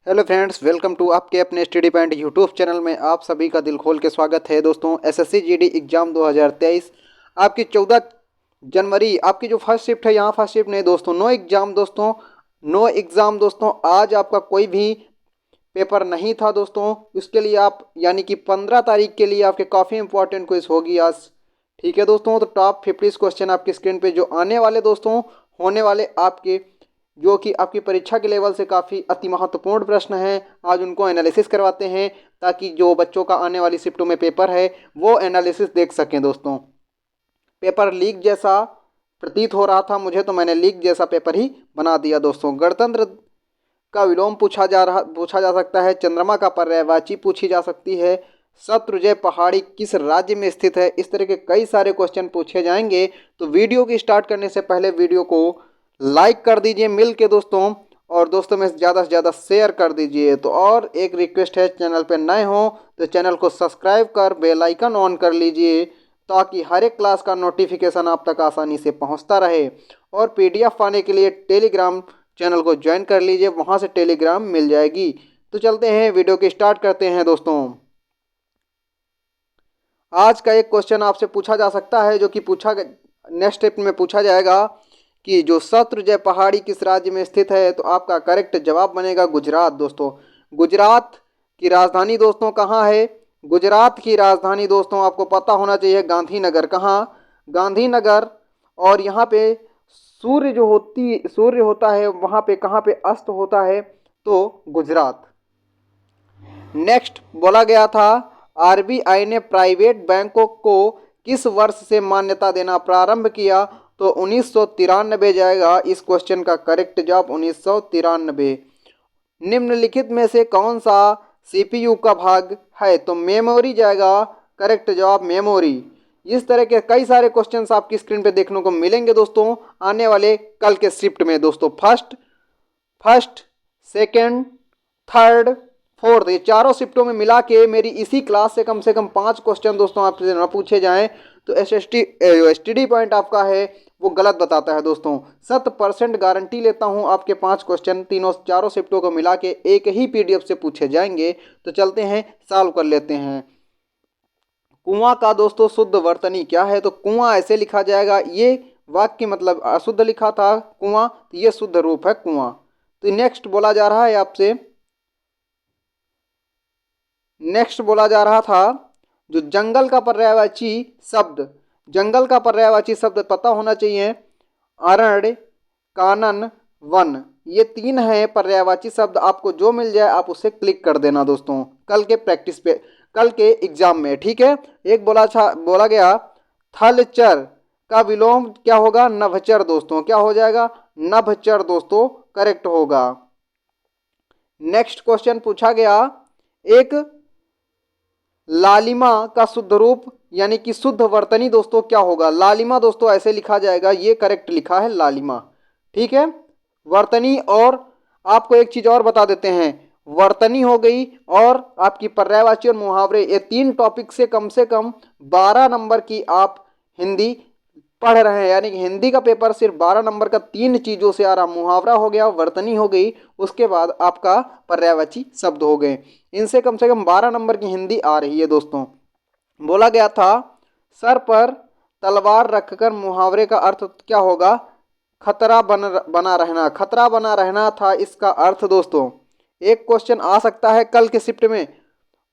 Hello friends, welcome to आपके अपने study point YouTube channel में आप सभी का दिल खोल के स्वागत है। दोस्तों, एसएससी जीडी एग्जाम 2023 आपकी 14 जनवरी आपकी जो फर्स्ट शिफ्ट है, यहाँ फर्स्ट शिफ्ट नहीं दोस्तों, नो एग्जाम दोस्तों, नो एग्जाम दोस्तों। आज आपका कोई भी पेपर नहीं था दोस्तों। उसके लिए आप यानी कि 15 तारीख के लिए आपके काफ़ी इंपॉर्टेंट क्विज होगी आज। ठीक है दोस्तों, तो टॉप 50 क्वेश्चन आपकी स्क्रीन पे जो आने वाले दोस्तों, होने वाले आपके, जो कि आपकी परीक्षा के लेवल से काफ़ी अति महत्वपूर्ण प्रश्न हैं। आज उनको एनालिसिस करवाते हैं ताकि जो बच्चों का आने वाली शिफ्टों में पेपर है वो एनालिसिस देख सकें दोस्तों। पेपर लीक जैसा प्रतीत हो रहा था मुझे, तो मैंने लीक जैसा पेपर ही बना दिया दोस्तों। गणतंत्र का विलोम पूछा जा सकता है। चंद्रमा का पर्यायवाची पूछी जा सकती है। शत्रुंजय पहाड़ी किस राज्य में स्थित है। इस तरह के कई सारे क्वेश्चन पूछे जाएंगे। तो वीडियो की स्टार्ट करने से पहले वीडियो को लाइक कर दीजिए मिल के दोस्तों, और दोस्तों में ज़्यादा से ज़्यादा शेयर कर दीजिए। तो और एक रिक्वेस्ट है, चैनल पर नए हो तो चैनल को सब्सक्राइब कर बेल आइकन ऑन कर लीजिए ताकि हर एक क्लास का नोटिफिकेशन आप तक आसानी से पहुंचता रहे। और पीडीएफ पाने के लिए टेलीग्राम चैनल को ज्वाइन कर लीजिए, वहां से टेलीग्राम मिल जाएगी। तो चलते हैं, वीडियो की स्टार्ट करते हैं दोस्तों। आज का एक क्वेश्चन आपसे पूछा जा सकता है, जो कि नेक्स्ट स्टेप में पूछा जाएगा कि जो शत्रुंजय पहाड़ी किस राज्य में स्थित है। तो आपका करेक्ट जवाब बनेगा गुजरात दोस्तों। गुजरात की राजधानी दोस्तों कहाँ है? गुजरात की राजधानी दोस्तों आपको पता होना चाहिए, गांधीनगर। कहाँ? गांधीनगर। और यहाँ पे सूर्य होता है वहाँ पे, कहाँ पे अस्त होता है? तो गुजरात। नेक्स्ट बोला गया था, आरबीआई ने प्राइवेट बैंकों को किस वर्ष से मान्यता देना प्रारंभ किया? तो 1993 जाएगा इस क्वेश्चन का करेक्ट जवाब, 1993। निम्नलिखित में से कौन सा सीपीयू का भाग है? तो मेमोरी जाएगा करेक्ट जवाब, मेमोरी। इस तरह के कई सारे क्वेश्चंस आपकी स्क्रीन पे देखने को मिलेंगे दोस्तों आने वाले कल के शिफ्ट में दोस्तों। फर्स्ट, सेकंड, थर्ड, फोर्थ, ये चारों शिफ्टों में मिला के मेरी इसी क्लास से कम 5 क्वेश्चन दोस्तों आपसे न पूछे जाएं तो एसटीडी पॉइंट आपका है वो गलत बताता है दोस्तों। 100% गारंटी लेता हूं आपके 5 क्वेश्चन चारों शिफ्टों को मिला के एक ही पीडीएफ से पूछे जाएंगे। तो चलते हैं, सॉल्व कर लेते हैं। कुआं का दोस्तों शुद्ध वर्तनी क्या है? तो कुआं ऐसे लिखा जाएगा, ये वाक्य मतलब अशुद्ध लिखा था कुआं, तो ये शुद्ध रूप है कुआं। तो नेक्स्ट बोला जा रहा है आपसे, नेक्स्ट बोला जा रहा था जो जंगल का पर्यायवाची शब्द, जंगल का पर्यायवाची शब्द पता होना चाहिए। अरण्य, कानन, वन, ये 3 है पर्यायवाची शब्द। आपको जो मिल जाए आप उसे क्लिक कर देना दोस्तों कल के प्रैक्टिस पे, कल के एग्जाम में। ठीक है, एक बोला गया, थलचर का विलोम क्या होगा? नभचर दोस्तों। क्या हो जाएगा? नभचर दोस्तों करेक्ट होगा। नेक्स्ट क्वेश्चन पूछा गया, एक लालिमा का शुद्ध रूप यानी कि शुद्ध वर्तनी दोस्तों क्या होगा? लालिमा दोस्तों ऐसे लिखा जाएगा, ये करेक्ट लिखा है लालिमा। ठीक है, वर्तनी। और आपको एक चीज और बता देते हैं, वर्तनी हो गई और आपकी पर्यायवाची और मुहावरे, ये 3 टॉपिक से कम 12 नंबर की आप हिंदी पढ़ रहे हैं। यानी कि हिंदी का पेपर सिर्फ 12 नंबर का 3 चीज़ों से आ रहा, मुहावरा हो गया, वर्तनी हो गई, उसके बाद आपका पर्यायवाची शब्द हो गए। इनसे कम से कम 12 नंबर की हिंदी आ रही है दोस्तों। बोला गया था, सर पर तलवार रखकर मुहावरे का अर्थ क्या होगा? बना रहना। खतरा बना रहना था इसका अर्थ दोस्तों। एक क्वेश्चन आ सकता है कल के शिफ्ट में,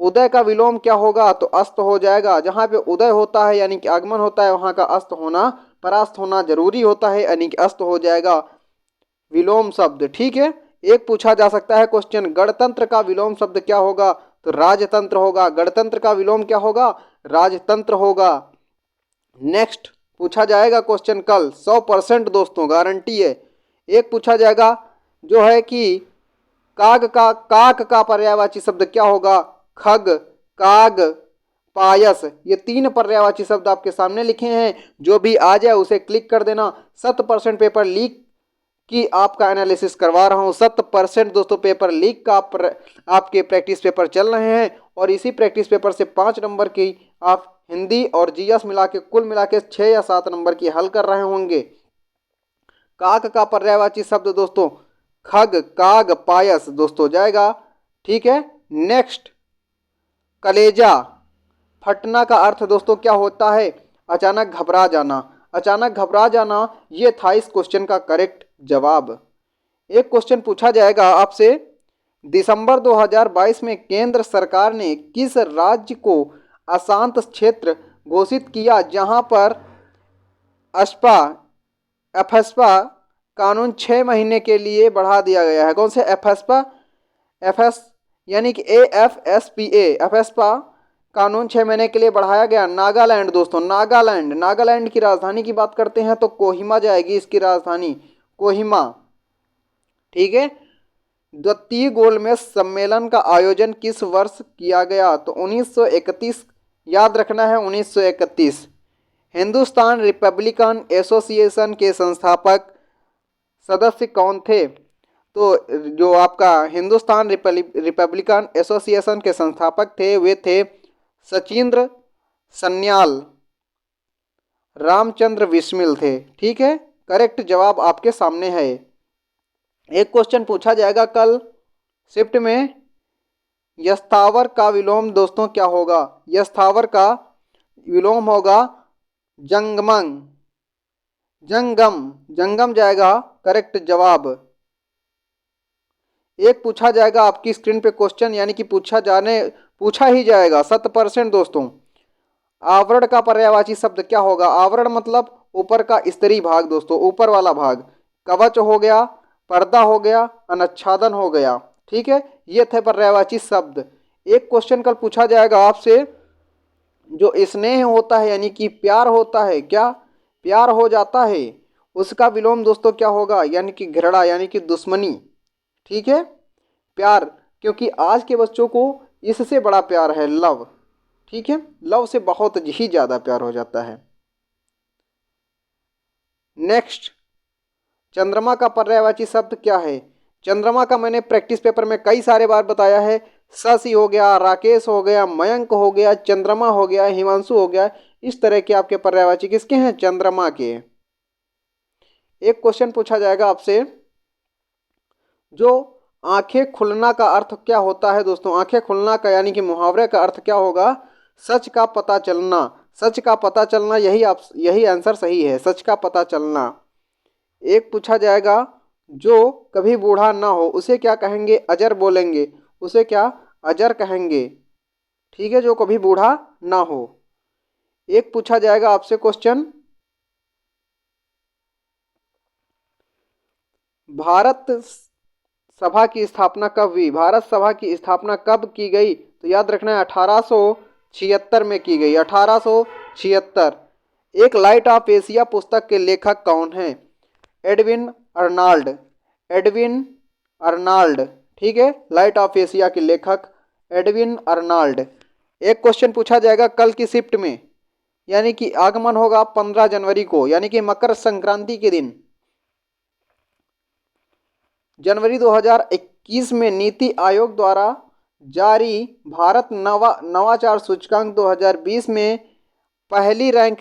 उदय का विलोम क्या होगा? तो अस्त हो जाएगा। जहां पे उदय होता है यानी कि आगमन होता है, वहां का अस्त होना, परास्त होना जरूरी होता है, यानी कि अस्त हो जाएगा विलोम शब्द। ठीक है, एक पूछा जा सकता है क्वेश्चन, गणतंत्र का विलोम शब्द क्या होगा? तो राजतंत्र होगा। गणतंत्र का विलोम क्या होगा? राजतंत्र होगा। नेक्स्ट पूछा जाएगा क्वेश्चन कल, 100% दोस्तों गारंटी है। एक पूछा जाएगा जो है कि काक का पर्यायवाची शब्द क्या होगा? खग, काग, पायस, ये 3 पर्यायवाची शब्द आपके सामने लिखे हैं। जो भी आ जाए उसे क्लिक कर देना। 100% पेपर लीक की आपका एनालिसिस करवा रहा हूँ। 100% दोस्तों पेपर लीक का आपके प्रैक्टिस पेपर चल रहे हैं, और इसी प्रैक्टिस पेपर से 5 नंबर की आप हिंदी और जीएस मिला के कुल मिला के 6 या 7 नंबर की हल कर रहे होंगे। काक का पर्यायवाची शब्द दोस्तों खग काग पायस दोस्तों जाएगा। ठीक है, नेक्स्ट कलेजा फटना का अर्थ दोस्तों क्या होता है? अचानक घबरा जाना। अचानक घबरा जाना ये था इस क्वेश्चन का करेक्ट जवाब। एक क्वेश्चन पूछा जाएगा आपसे, दिसंबर 2022 में केंद्र सरकार ने किस राज्य को अशांत क्षेत्र घोषित किया जहां पर एफस्पा एफएसपा कानून 6 महीने के लिए बढ़ा दिया गया है? कौन से एफएसपा? एफएस यानी कि AFSPA एफएसपा कानून 6 महीने के लिए बढ़ाया गया। नागालैंड दोस्तों, नागालैंड। नागालैंड की राजधानी की बात करते हैं तो कोहिमा जाएगी इसकी राजधानी, कोहिमा। ठीक है, द्वितीय गोलमेज सम्मेलन का आयोजन किस वर्ष किया गया? तो 1931, याद रखना है 1931। हिंदुस्तान रिपब्लिकन एसोसिएशन के संस्थापक सदस्य कौन थे? तो जो आपका हिंदुस्तान रिपब्लिकन एसोसिएशन के संस्थापक थे वे थे सचिंद्र सन्याल, रामचंद्र बिस्मिल थे। ठीक है, करेक्ट जवाब आपके सामने है। एक क्वेश्चन पूछा जाएगा कल शिफ्ट में, यस्थावर का विलोम दोस्तों क्या होगा? यस्थावर का विलोम होगा जंगमंग, जंगम, जंगम जाएगा करेक्ट जवाब। एक पूछा जाएगा आपकी स्क्रीन पे क्वेश्चन, यानी कि पूछा ही जाएगा 100% दोस्तों। आवरण का पर्यायवाची शब्द क्या होगा? आवरण मतलब ऊपर का स्तरीय भाग दोस्तों, ऊपर वाला भाग। कवच हो गया, पर्दा हो गया, अनच्छादन हो गया। ठीक है, ये थे पर्यायवाची शब्द। एक क्वेश्चन कल पूछा जाएगा आपसे, जो स्नेह होता है यानी कि प्यार होता है, क्या प्यार हो जाता है, उसका विलोम दोस्तों क्या होगा? यानी कि घृणा, यानी कि दुश्मनी। ठीक है, प्यार, क्योंकि आज के बच्चों को इससे बड़ा प्यार है लव। ठीक है, लव से बहुत ही ज्यादा प्यार हो जाता है। नेक्स्ट, चंद्रमा का पर्यायवाची शब्द क्या है? चंद्रमा का मैंने प्रैक्टिस पेपर में कई सारे बार बताया है। शशि हो गया, राकेश हो गया, मयंक हो गया, चंद्रमा हो गया, हिमांशु हो गया। इस तरह के आपके पर्यायवाची किसके हैं? चंद्रमा के। एक क्वेश्चन पूछा जाएगा आपसे, जो आंखें खुलना का अर्थ क्या होता है दोस्तों? आंखें खुलना का यानी कि मुहावरे का अर्थ क्या होगा? सच का पता चलना। सच का पता चलना, यही आंसर सही है, सच का पता चलना। एक पूछा जाएगा, जो कभी बूढ़ा ना हो उसे क्या कहेंगे? अजर बोलेंगे, उसे क्या? अजर कहेंगे। ठीक है, जो कभी बूढ़ा ना हो। एक पूछा जाएगा आपसे क्वेश्चन, भारत सभा की स्थापना कब हुई? भारत सभा की स्थापना कब की गई? तो याद रखना है 1876 में की गई, 1876। एक लाइट ऑफ एशिया पुस्तक के लेखक कौन हैं? Edwin Arnold, Edwin Arnold. ठीक है, लाइट ऑफ एशिया के लेखक एडविन अर्नाल्ड। एक क्वेश्चन पूछा जाएगा कल की शिफ्ट में, यानी कि आगमन होगा 15 जनवरी को, यानी कि मकर संक्रांति के दिन। जनवरी 2021 में नीति आयोग द्वारा जारी भारत नवाचार सूचकांक 2020 में पहली रैंक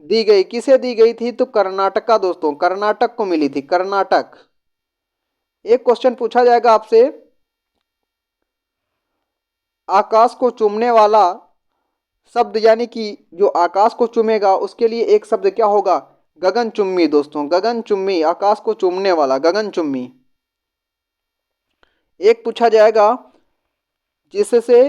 दी गई, किसे दी गई थी? तो कर्नाटक का दोस्तों, कर्नाटक को मिली थी, कर्नाटक। एक क्वेश्चन पूछा जाएगा आपसे, आकाश को चूमने वाला शब्द, यानी कि जो आकाश को चूमेगा उसके लिए एक शब्द क्या होगा? गगनचुम्बी दोस्तों, गगनचुम्बी, आकाश को चूमने वाला गगनचुम्बी। एक पूछा जाएगा, जिससे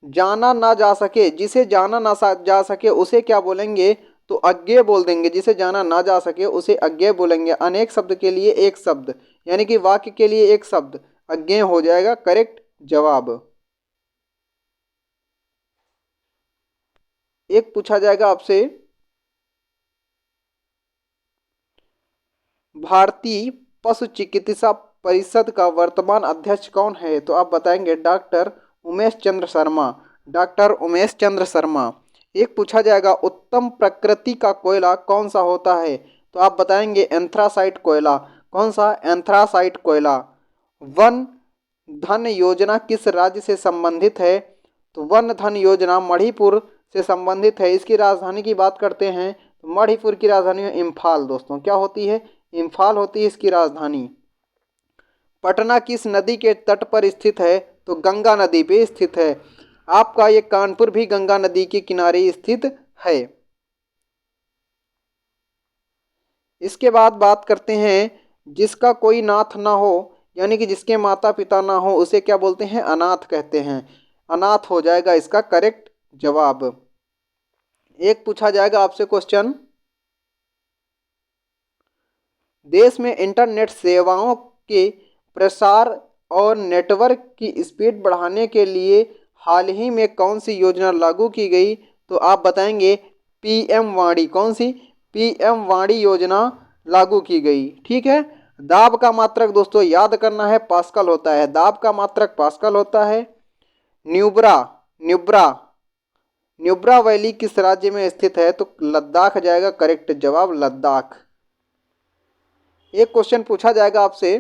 जाना ना जा सके, जिसे जाना ना जा सके उसे क्या बोलेंगे? तो अज्ञेय बोल देंगे। जिसे जाना ना जा सके उसे अज्ञेय बोलेंगे। अनेक शब्द के लिए एक शब्द, यानी कि वाक्य के लिए एक शब्द, अज्ञेय हो जाएगा करेक्ट जवाब। एक पूछा जाएगा आपसे, भारतीय पशु चिकित्सा परिषद का वर्तमान अध्यक्ष कौन है? तो आप बताएंगे डॉक्टर उमेश चंद्र शर्मा, डॉक्टर उमेश चंद्र शर्मा। एक पूछा जाएगा, उत्तम प्रकृति का कोयला कौन सा होता है? तो आप बताएंगे एंथ्रासाइट कोयला। कौन सा? एंथ्रासाइट कोयला। वन धन योजना किस राज्य से संबंधित है? तो वन धन योजना मणिपुर से संबंधित है। इसकी राजधानी की बात करते हैं तो मणिपुर की राजधानी है इम्फाल दोस्तों। क्या होती है? इम्फाल होती है इसकी राजधानी। पटना किस नदी के तट पर स्थित है? तो गंगा नदी पे स्थित है। आपका ये कानपुर भी गंगा नदी के किनारे स्थित है। इसके बाद बात करते हैं, जिसका कोई नाथ ना हो, यानी कि जिसके माता पिता ना हो, उसे क्या बोलते हैं? अनाथ कहते हैं। अनाथ हो जाएगा इसका करेक्ट जवाब। एक पूछा जाएगा आपसे क्वेश्चन, देश में इंटरनेट सेवाओं के प्रसार और नेटवर्क की स्पीड बढ़ाने के लिए हाल ही में कौन सी योजना लागू की गई? तो आप बताएंगे पीएम वाणी। कौन सी? पीएम वाणी योजना लागू की गई। ठीक है। दाब का मात्रक दोस्तों याद करना है, पास्कल होता है। दाब का मात्रक पास्कल होता है। न्यूब्रा न्यूब्रा न्यूब्रा वैली किस राज्य में स्थित है? तो लद्दाख जाएगा करेक्ट जवाब, लद्दाख। एक क्वेश्चन पूछा जाएगा आपसे,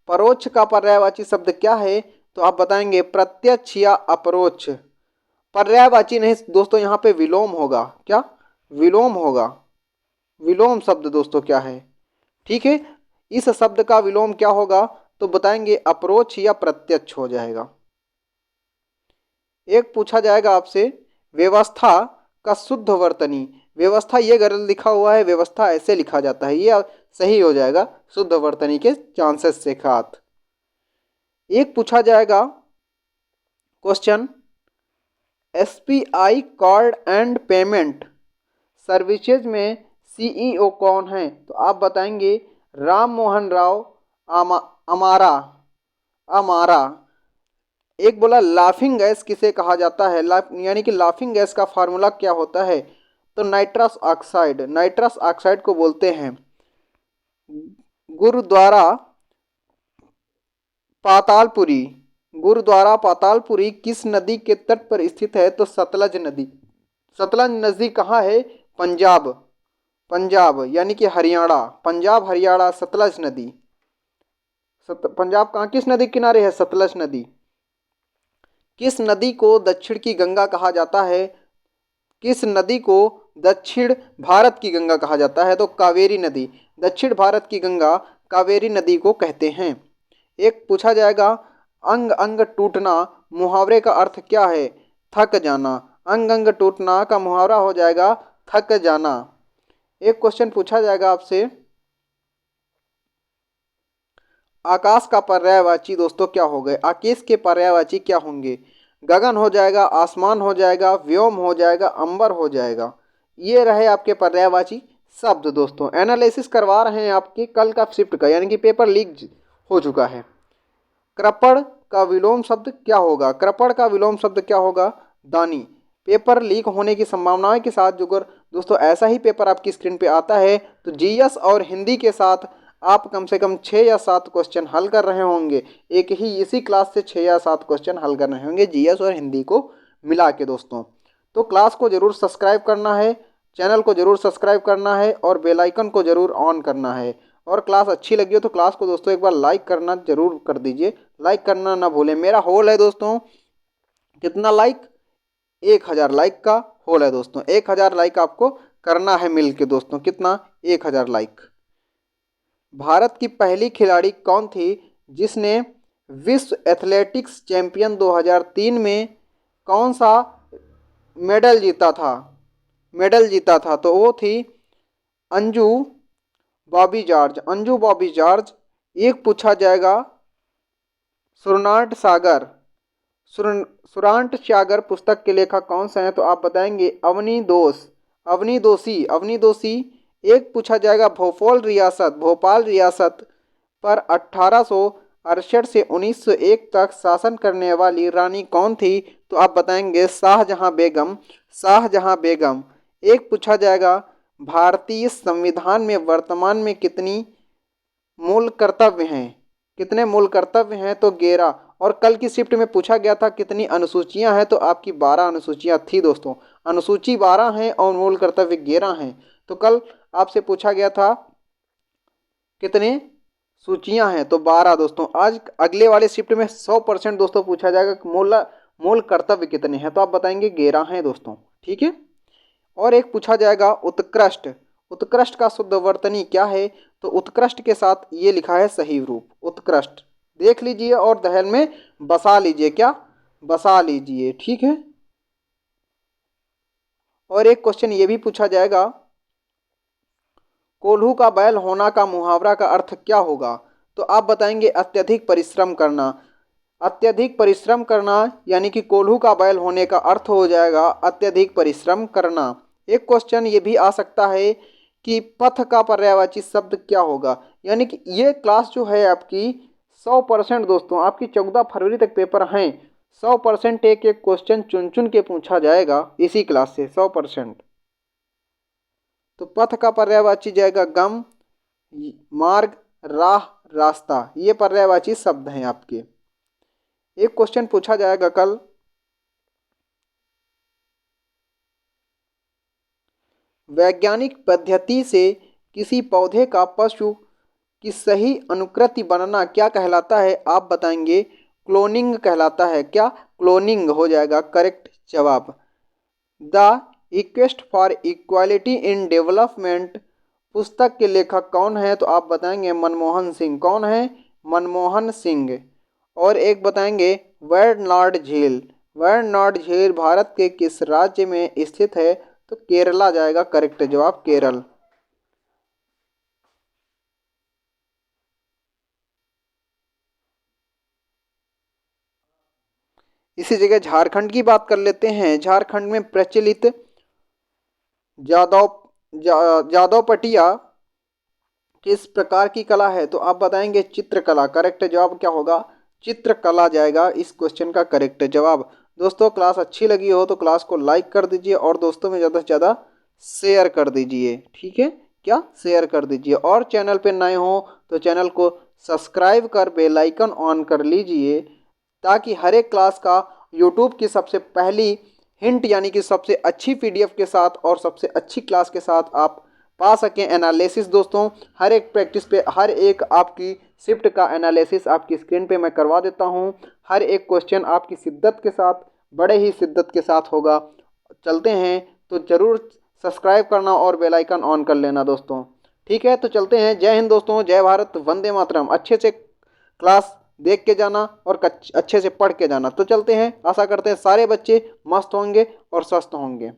परोक्ष का पर्यायवाची शब्द क्या है? तो आप बताएंगे प्रत्यक्ष या अपरोक्ष। पर्यायवाची नहीं दोस्तों, यहाँ पे विलोम होगा। क्या? विलोम होगा। विलोम शब्द दोस्तों क्या है? ठीक है, इस शब्द का विलोम क्या होगा? तो बताएंगे अपरोक्ष या प्रत्यक्ष हो जाएगा। एक पूछा जाएगा आपसे, व्यवस्था का शुद्ध वर्तनी। व्यवस्था ये गलत लिखा हुआ है, व्यवस्था ऐसे लिखा जाता है, ये सही हो जाएगा शुद्ध वर्तनी के चांसेस से खात। एक पूछा जाएगा question, SBI card and payment services में सीईओ कौन है? तो आप बताएंगे राम मोहन राव अमारा। अमारा। एक बोला लाफिंग गैस किसे कहा जाता है? यानी कि लाफिंग गैस का फार्मूला क्या होता है? तो नाइट्रस ऑक्साइड। नाइट्रस ऑक्साइड को बोलते हैं। गुरुद्वारा पातालपुरी। गुरुद्वारा पातालपुरी किस नदी के तट पर स्थित है? तो सतलज नदी। सतलज नदी कहाँ है? पंजाब। पंजाब यानी कि हरियाणा। पंजाब हरियाणा सतलज नदी। पंजाब कहाँ किस नदी किनारे है? सतलज नदी। किस नदी को दक्षिण की गंगा कहा जाता है? किस नदी को दक्षिण भारत की गंगा कहा जाता है? तो कावेरी नदी। दक्षिण भारत की गंगा कावेरी नदी को कहते हैं। एक पूछा जाएगा, अंग अंग टूटना मुहावरे का अर्थ क्या है? थक जाना। अंग अंग टूटना का मुहावरा हो जाएगा थक जाना। एक क्वेश्चन पूछा जाएगा आपसे, आकाश का पर्यायवाची दोस्तों क्या हो गए? आकाश के पर्यायवाची क्या होंगे? गगन हो जाएगा, आसमान हो जाएगा, व्योम हो जाएगा, अंबर हो जाएगा। ये रहे आपके पर्यायवाची शब्द दोस्तों। एनालिसिस करवा रहे हैं आपके कल का शिफ्ट का, यानी कि पेपर लीक हो चुका है। कृपण का विलोम शब्द क्या होगा? कृपण का विलोम शब्द क्या होगा? दानी। पेपर लीक होने की संभावनाओं के साथ जो दोस्तों ऐसा ही पेपर आपकी स्क्रीन पे आता है, तो जीएस और हिंदी के साथ आप कम से कम 6 या 7 क्वेश्चन हल कर रहे होंगे। एक ही इसी क्लास से 6 या 7 क्वेश्चन हल कर रहे होंगे जीएस और हिंदी को मिला के दोस्तों। तो क्लास को ज़रूर सब्सक्राइब करना है, चैनल को ज़रूर सब्सक्राइब करना है और बेल आइकन को ज़रूर ऑन करना है। और क्लास अच्छी लगी हो तो क्लास को दोस्तों एक बार लाइक करना ज़रूर कर दीजिए। लाइक करना ना भूलें। मेरा होल है दोस्तों, कितना लाइक? 1000 लाइक का होल है दोस्तों। 1000 लाइक आपको करना है मिल के दोस्तों। कितना? 1000 लाइक। भारत की पहली खिलाड़ी कौन थी जिसने विश्व एथलेटिक्स चैंपियन 2003 में कौन सा मेडल जीता था? मेडल जीता था तो वो थी अंजू बॉबी जॉर्ज। अंजू बॉबी जॉर्ज। एक पूछा जाएगा, सुरनाट सागर। सुरांट सागर पुस्तक के लेखक कौन से हैं? तो आप बताएंगे अवनी दोषी। एक पूछा जाएगा, भोपाल रियासत पर 1868 से 1901 तक शासन करने वाली रानी कौन थी? तो आप बताएंगे शाहजहां बेगम। एक पूछा जाएगा, भारतीय संविधान में वर्तमान में कितनी मूल कर्तव्य हैं? कितने मूल कर्तव्य हैं? तो 11। और कल की शिफ्ट में पूछा गया था कितनी अनुसूचियां हैं? तो आपकी 12 अनुसूचियां थी दोस्तों। अनुसूची 12 हैं और मूल कर्तव्य 11 हैं। तो कल आपसे पूछा गया था कितने सूचियां हैं? तो 12 दोस्तों। आज अगले वाले शिफ्ट में 100% दोस्तों पूछा जाएगा मूल कर्तव्य कितने हैं? तो आप बताएंगे 11 हैं दोस्तों। ठीक है। और एक पूछा जाएगा, उत्कृष्ट का शुद्ध वर्तनी क्या है? तो उत्कृष्ट के साथ ये लिखा है सही रूप, उत्कृष्ट। देख लीजिए और दहल में बसा लीजिए, क्या बसा लीजिए, ठीक है। और एक क्वेश्चन ये भी पूछा जाएगा, कोल्हू का बैल होना का मुहावरा का अर्थ क्या होगा? तो आप बताएंगे अत्यधिक परिश्रम करना। अत्यधिक परिश्रम करना यानी कि कोल्हू का बैल होने का अर्थ हो जाएगा अत्यधिक परिश्रम करना। एक क्वेश्चन ये भी आ सकता है कि पथ का पर्यायवाची शब्द क्या होगा? यानी कि ये क्लास जो है आपकी 100% दोस्तों, आपकी 14 फरवरी तक पेपर हैं। 100% एक एक क्वेश्चन चुन चुन के पूछा जाएगा इसी क्लास से, 100%। तो पथ का पर्यायवाची जाएगा गम, मार्ग, राह, रास्ता। ये पर्यायवाची शब्द हैं आपके। एक क्वेश्चन पूछा जाएगा कल, वैज्ञानिक पद्धति से किसी पौधे का पशु की सही अनुकृति बनना क्या कहलाता है? आप बताएंगे क्लोनिंग कहलाता है। क्या? क्लोनिंग हो जाएगा करेक्ट जवाब। The request for equality in development पुस्तक के लेखक कौन है? तो आप बताएंगे मनमोहन सिंह। कौन है? मनमोहन सिंह। और एक बताएंगे वायनाड झील। वायनाड झील भारत के किस राज्य में स्थित है? तो केरला जाएगा करेक्ट जवाब, केरल। इसी जगह झारखंड की बात कर लेते हैं। झारखंड में प्रचलित जादव जादवपटिया किस प्रकार की कला है? तो आप बताएंगे चित्रकला। करेक्ट जवाब क्या होगा? चित्रकला जाएगा इस क्वेश्चन का करेक्ट जवाब। दोस्तों क्लास अच्छी लगी हो तो क्लास को लाइक कर दीजिए और दोस्तों में ज़्यादा से ज़्यादा शेयर कर दीजिए, ठीक है। क्या? शेयर कर दीजिए। और चैनल पे नए हो तो चैनल को सब्सक्राइब कर बेल आइकन ऑन कर लीजिए, ताकि हर एक क्लास का यूट्यूब की सबसे पहली हिंट यानी कि सबसे अच्छी पीडीएफ के साथ और सबसे अच्छी क्लास के साथ आप पा सकें एनालिसिस। दोस्तों हर एक प्रैक्टिस पे हर एक आपकी शिफ्ट का एनालिसिस आपकी स्क्रीन पे मैं करवा देता हूं। हर एक क्वेश्चन आपकी शिद्दत के साथ, बड़े ही शिद्दत के साथ होगा। चलते हैं तो ज़रूर सब्सक्राइब करना और बेल आइकन ऑन कर लेना दोस्तों, ठीक है। तो चलते हैं। जय हिंद दोस्तों, जय भारत, वंदे मातरम। अच्छे से क्लास देख के जाना और अच्छे से पढ़ के जाना। तो चलते हैं। आशा करते हैं सारे बच्चे मस्त होंगे और स्वस्थ होंगे।